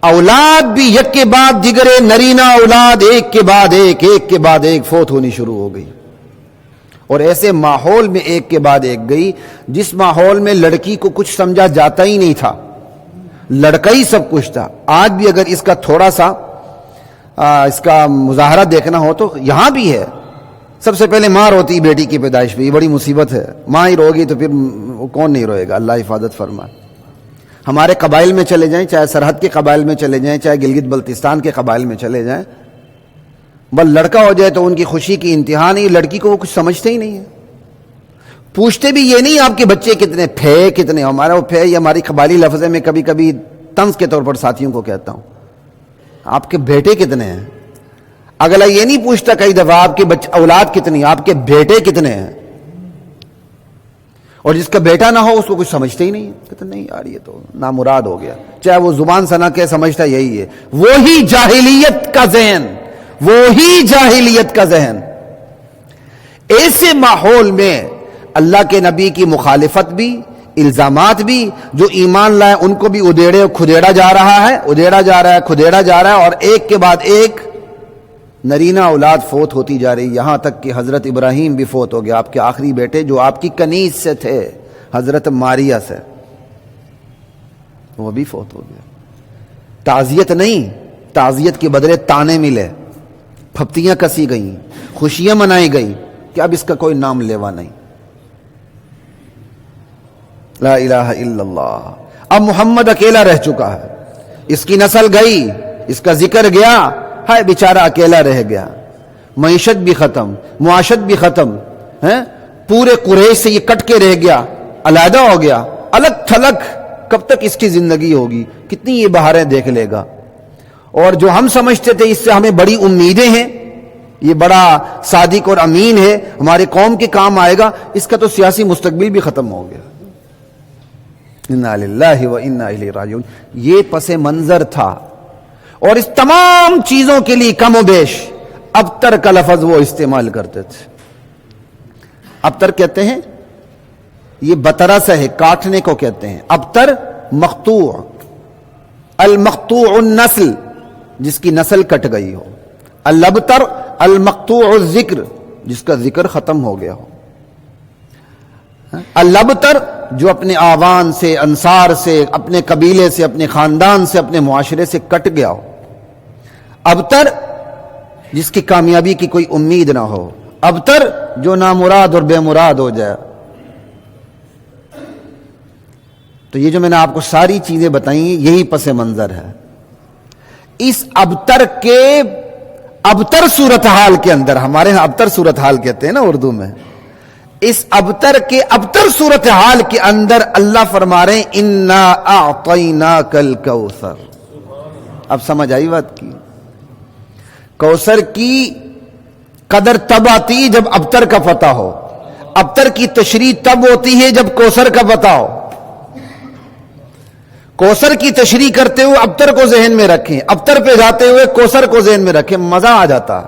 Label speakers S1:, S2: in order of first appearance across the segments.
S1: اولاد بھی یک کے بعد دیگرے نرینہ اولاد ایک کے بعد ایک فوت ہونی شروع ہو گئی، اور ایسے ماحول میں ایک کے بعد ایک گئی جس ماحول میں لڑکی کو کچھ سمجھا جاتا ہی نہیں تھا، لڑکا ہی سب کچھ تھا۔ آج بھی اگر اس کا تھوڑا سا اس کا مظاہرہ دیکھنا ہو تو یہاں بھی ہے، سب سے پہلے ماں روتی بیٹی کی پیدائش پہ، یہ بڑی مصیبت ہے، ماں ہی روگی تو پھر کون نہیں روئے گا، اللہ حفاظت فرمائے۔ ہمارے قبائل میں چلے جائیں، چاہے سرحد کے قبائل میں چلے جائیں، چاہے گلگت بلتستان کے قبائل میں چلے جائیں، بس لڑکا ہو جائے تو ان کی خوشی کی انتہا نہیں، لڑکی کو وہ کچھ سمجھتے ہی نہیں ہے، پوچھتے بھی یہ نہیں آپ کے بچے کتنے، پھے کتنے، ہمارا وہ پھے یہ ہماری قبائلی لفظ ہے، میں کبھی کبھی طنز کے طور پر ساتھیوں کو کہتا ہوں، آپ کے بیٹے کتنے ہیں، اگلا یہ نہیں پوچھتا کئی دفعہ آپ کے اولاد کتنی، آپ کے بیٹے کتنے ہیں، اور جس کا بیٹا نہ ہو اس کو کچھ سمجھتے ہی نہیں، کہتے نہیں یار یہ تو نامراد ہو گیا، چاہے وہ زبان سنا کے سمجھتا یہی ہے، وہی جاہلیت کا ذہن، وہی جاہلیت کا ذہن۔ ایسے ماحول میں اللہ کے نبی کی مخالفت بھی، الزامات بھی، جو ایمان لائے ان کو بھی کھدیڑا جا رہا ہے، اور ایک کے بعد ایک نرینہ اولاد فوت ہوتی جا رہی، یہاں تک کہ حضرت ابراہیم بھی فوت ہو گیا، آپ کے آخری بیٹے جو آپ کی کنیز سے تھے، حضرت ماریہ سے، وہ بھی فوت ہو گیا۔ تعزیت نہیں، تعزیت کے بدلے تانے ملے، پھپتیاں کسی گئیں، خوشیاں منائی گئیں کہ اب اس کا کوئی نام لیوا نہیں۔ لا الہ الا اللہ۔ اب محمد اکیلا رہ چکا ہے، اس کی نسل گئی، اس کا ذکر گیا، ہائے بیچارہ اکیلا رہ گیا، معیشت بھی ختم، معاشت بھی ختم، پورے قریش سے یہ کٹ کے رہ گیا، علیحدہ ہو گیا، الگ تھلگ، کب تک اس کی زندگی ہوگی، کتنی یہ بہاریں دیکھ لے گا۔ اور جو ہم سمجھتے تھے اس سے ہمیں بڑی امیدیں ہیں، یہ بڑا صادق اور امین ہے، ہمارے قوم کے کام آئے گا، اس کا تو سیاسی مستقبل بھی ختم ہو گیا۔ انا للہ و انا الیہ راجعون۔ یہ پس منظر تھا، اور اس تمام چیزوں کے لیے کم و بیش ابتر کا لفظ وہ استعمال کرتے تھے۔ ابتر کہتے ہیں، یہ بترس ہے، کاٹنے کو کہتے ہیں، ابتر مقطوع، المقطوع النسل، جس کی نسل کٹ گئی ہو، الابتر المقطوع الذکر، جس کا ذکر ختم ہو گیا ہو، الابتر جو اپنے آوان سے، انصار سے، اپنے قبیلے سے، اپنے خاندان سے، اپنے معاشرے سے کٹ گیا ہو، ابتر جس کی کامیابی کی کوئی امید نہ ہو، ابتر جو نامراد اور بے مراد ہو جائے۔ تو یہ جو میں نے آپ کو ساری چیزیں بتائیں یہی پس منظر ہے۔ اس ابتر کے ابتر صورتحال کے اندر، ہمارے ہاں ابتر صورتحال کہتے ہیں نا اردو میں، اس ابتر کے ابتر صورتحال کے اندر اللہ فرما رہے ہیں انا اعطیناک الکوثر۔ اب سمجھ آئی بات کی؟ کوثر کی قدر تب آتی جب ابتر کا پتہ ہو، ابتر کی تشریح تب ہوتی ہے جب کوثر کا پتہ ہو۔ کوثر کی تشریح کرتے ہوئے ابتر کو ذہن میں رکھیں، ابتر پہ جاتے ہوئے کوثر کو ذہن میں رکھیں، مزہ آ جاتا۔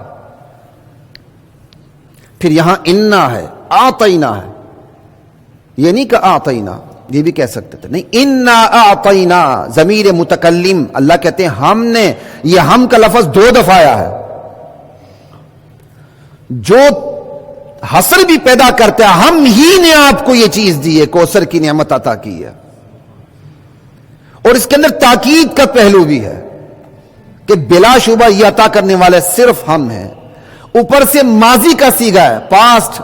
S1: پھر یہاں انا ہے، آتینا ہے، یہ نہیں کہ آتینا، یہ بھی کہہ سکتے تھے، نہیں، انا آتینا، ضمیر متکلم، اللہ کہتے ہیں ہم نے، یہ ہم کا لفظ 2 دفعہ آیا ہے، جو حسر بھی پیدا کرتا ہے، ہم ہی نے آپ کو یہ چیز دی ہے، کوثر کی نعمت عطا کی ہے۔ اور اس کے اندر تاکید کا پہلو بھی ہے کہ بلا شبہ یہ عطا کرنے والے صرف ہم ہیں۔ اوپر سے ماضی کا صیغہ ہے، پاسٹ،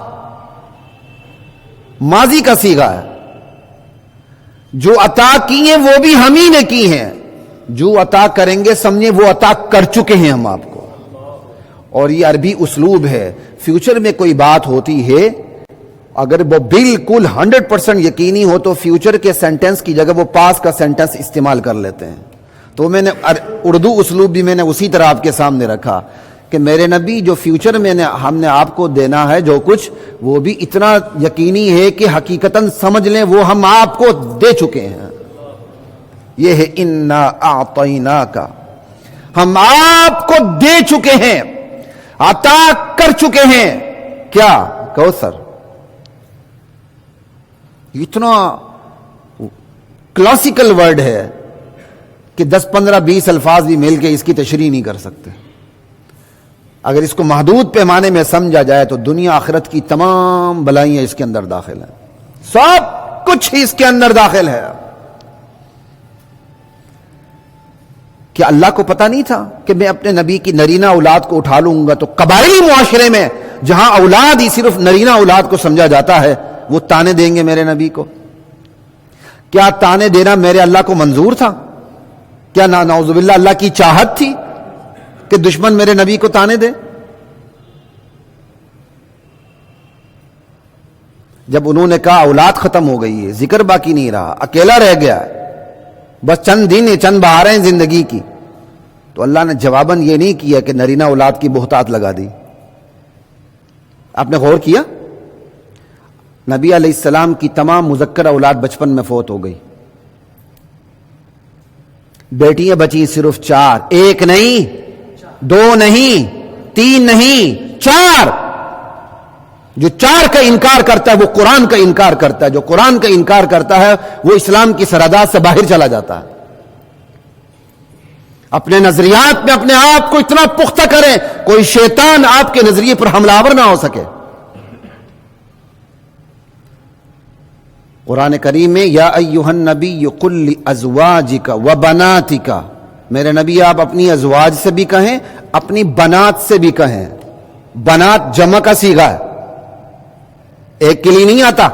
S1: ماضی کا صیغہ ہے، جو عطا کی ہیں وہ بھی ہم ہی نے کی ہیں، جو عطا کریں گے سمجھیں وہ عطا کر چکے ہیں ہم آپ کو۔ اور یہ عربی اسلوب ہے، فیوچر میں کوئی بات ہوتی ہے اگر وہ بالکل 100% یقینی ہو تو فیوچر کے سینٹنس کی جگہ وہ پاس کا سینٹنس استعمال کر لیتے ہیں۔ تو میں نے اردو اسلوب بھی میں نے اسی طرح آپ کے سامنے رکھا کہ میرے نبی جو فیوچر میں ہم نے آپ کو دینا ہے جو کچھ، وہ بھی اتنا یقینی ہے کہ حقیقتاً سمجھ لیں وہ ہم آپ کو دے چکے ہیں۔ یہ ہے انا اعطیناک، ہم آپ کو دے چکے ہیں، عطا کر چکے ہیں، کیا؟ کوثر۔ اتنا کلاسیکل ورڈ ہے، کہ 10-15-20 الفاظ بھی مل کے اس کی تشریح نہیں کر سکتے. اگر اس کو محدود پیمانے میں سمجھا جائے تو دنیا آخرت کی تمام بلائیاں اس کے اندر داخل ہیں، سب کچھ اس کے اندر داخل ہے. کیا اللہ کو پتا نہیں تھا کہ میں اپنے نبی کی نرینہ اولاد کو اٹھا لوں گا تو قبائلی معاشرے میں جہاں اولاد ہی صرف نرینہ اولاد کو سمجھا جاتا ہے وہ تانے دیں گے میرے نبی کو؟ کیا تانے دینا میرے اللہ کو منظور تھا؟ کیا نعوذ باللہ اللہ کی چاہت تھی کہ دشمن میرے نبی کو تانے دے؟ جب انہوں نے کہا اولاد ختم ہو گئی ہے، ذکر باقی نہیں رہا، اکیلا رہ گیا ہے، بس چند دن چند بہاریں زندگی کی، تو اللہ نے جواباً یہ نہیں کیا کہ نرینہ اولاد کی بہتات لگا دی. آپ نے غور کیا؟ نبی علیہ السلام کی تمام مذکر اولاد بچپن میں فوت ہو گئی، بیٹیاں بچی صرف 4، 1 نہیں، 2 نہیں، 3 نہیں، 4. جو 4 کا انکار کرتا ہے وہ قرآن کا انکار کرتا ہے، جو قرآن کا انکار کرتا ہے وہ اسلام کی سرحدات سے باہر چلا جاتا ہے. اپنے نظریات میں اپنے آپ کو اتنا پختہ کریں کوئی شیطان آپ کے نظریے پر حملہ آور نہ ہو سکے. قرآن کریم میں یا ایھا النبی قل لازواجک وبناتک، میرے نبی آپ اپنی ازواج سے بھی کہیں، اپنی بنات سے بھی کہیں. بنات جمع کا صیغہ ہے، ایک کے لیے نہیں آتا.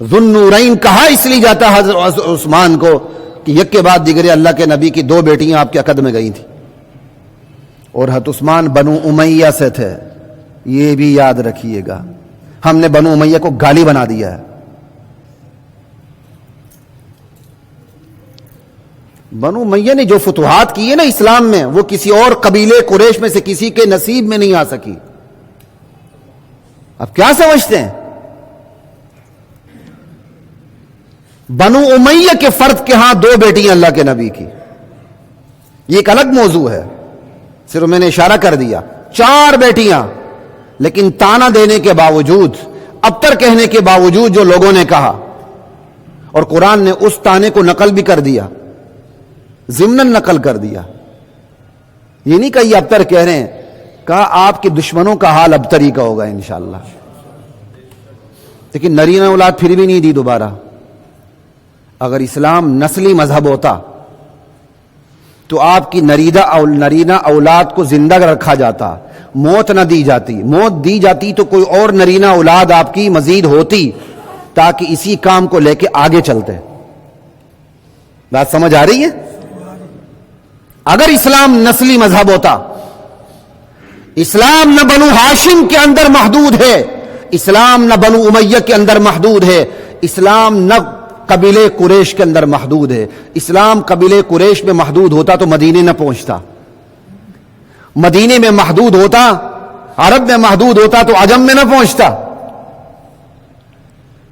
S1: ذو النورین کہا اس لیے جاتا حضرت عثمان کو کہ یک کے بعد دیگرے اللہ کے نبی کی 2 بیٹیاں آپ کے عقد میں گئی تھیں، اور حضرت عثمان بنو امیہ سے تھے. یہ بھی یاد رکھیے گا، ہم نے بنو امیہ کو گالی بنا دیا ہے. بنو امیہ نے جو فتوحات کی ہے نا اسلام میں، وہ کسی اور قبیلے قریش میں سے کسی کے نصیب میں نہیں آ سکی. اب کیا سمجھتے ہیں؟ بنو امیہ کے فرد کے ہاں 2 بیٹیاں اللہ کے نبی کی، یہ ایک الگ موضوع ہے، صرف میں نے اشارہ کر دیا. 4 بیٹیاں، لیکن تانا دینے کے باوجود، ابتر کہنے کے باوجود جو لوگوں نے کہا، اور قرآن نے اس تانے کو نقل بھی کر دیا، ضمناً نقل کر دیا. یہ نہیں کہا یہ ابتر کہہ رہے ہیں، کہا آپ کے دشمنوں کا حال ابتری کا ہوگا انشاءاللہ. لیکن نرینہ اولاد پھر بھی نہیں دی دوبارہ. اگر اسلام نسلی مذہب ہوتا تو آپ کی نرینہ اولاد کو زندہ رکھا جاتا، موت نہ دی جاتی. موت دی جاتی تو کوئی اور نرینہ اولاد آپ کی مزید ہوتی تاکہ اسی کام کو لے کے آگے چلتے. بات سمجھ آ رہی ہے؟ اگر اسلام نسلی مذہب ہوتا، اسلام نہ بنو ہاشم کے اندر محدود ہے، اسلام نہ بنو امیہ کے اندر محدود ہے، اسلام نہ قبیلے قریش کے اندر محدود ہے. اسلام قبیلے قریش میں محدود ہوتا تو مدینے نہ پہنچتا، مدینے میں محدود ہوتا، عرب میں محدود ہوتا تو عجم میں نہ پہنچتا.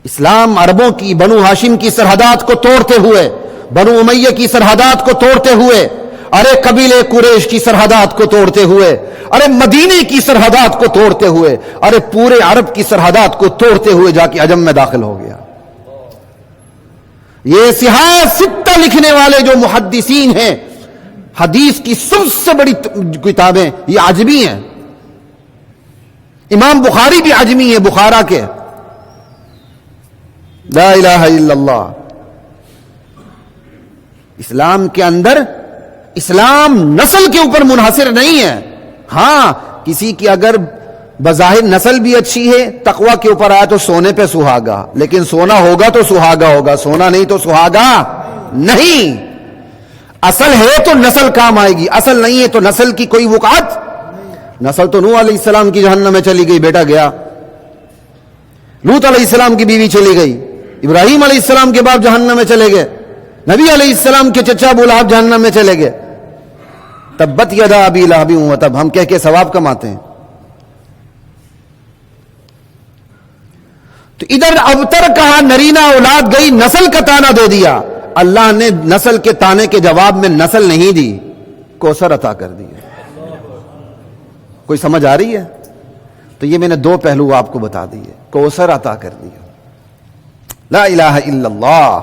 S1: اسلام عربوں کی، بنو ہاشم کی سرحدات کو توڑتے ہوئے، بنو امیہ کی سرحدات کو توڑتے ہوئے، ارے قبیلے قریش کی سرحدات کو توڑتے ہوئے، ارے مدینے کی سرحدات کو توڑتے ہوئے، ارے پورے عرب کی سرحدات کو توڑتے ہوئے جا کے عجم میں داخل ہو گیا. یہ صحاح 6 لکھنے والے جو محدثین ہیں، حدیث کی سب سے بڑی کتابیں یہ عجمی ہیں. امام بخاری بھی عجمی ہے، بخارا کے. لا الہ الا اللہ. اسلام کے اندر اسلام نسل کے اوپر منحصر نہیں ہے. ہاں کسی کی اگر بظاہر نسل بھی اچھی ہے، تقوی کے اوپر آیا تو سونے پہ سہاگا، لیکن سونا ہوگا تو سہاگا ہوگا، سونا نہیں تو سہاگا نہیں. اصل ہے تو نسل کام آئے گی، اصل نہیں ہے تو نسل کی کوئی وقعت. نسل تو نوح علیہ السلام کی جہنم میں چلی گئی، بیٹا گیا. لوط علیہ السلام کی بیوی چلی گئی، ابراہیم علیہ السلام کے باپ جہنم میں چلے گئے، نبی علیہ السلام کے چچا ابو لہب جہنم میں چلے گئے. تبت یدا ابی لہب وتب ہم کہہ کے ثواب کماتے ہیں. تو ادھر ابتر کہا نرینہ اولاد گئی، نسل کا تانا دے دیا. اللہ نے نسل کے تانے کے جواب میں نسل نہیں دی، کوثر عطا کر دی. کوئی سمجھ آ رہی ہے؟ تو یہ میں نے 2 پہلو آپ کو بتا دیے. کوثر عطا کر دیا. لا الہ الا اللہ.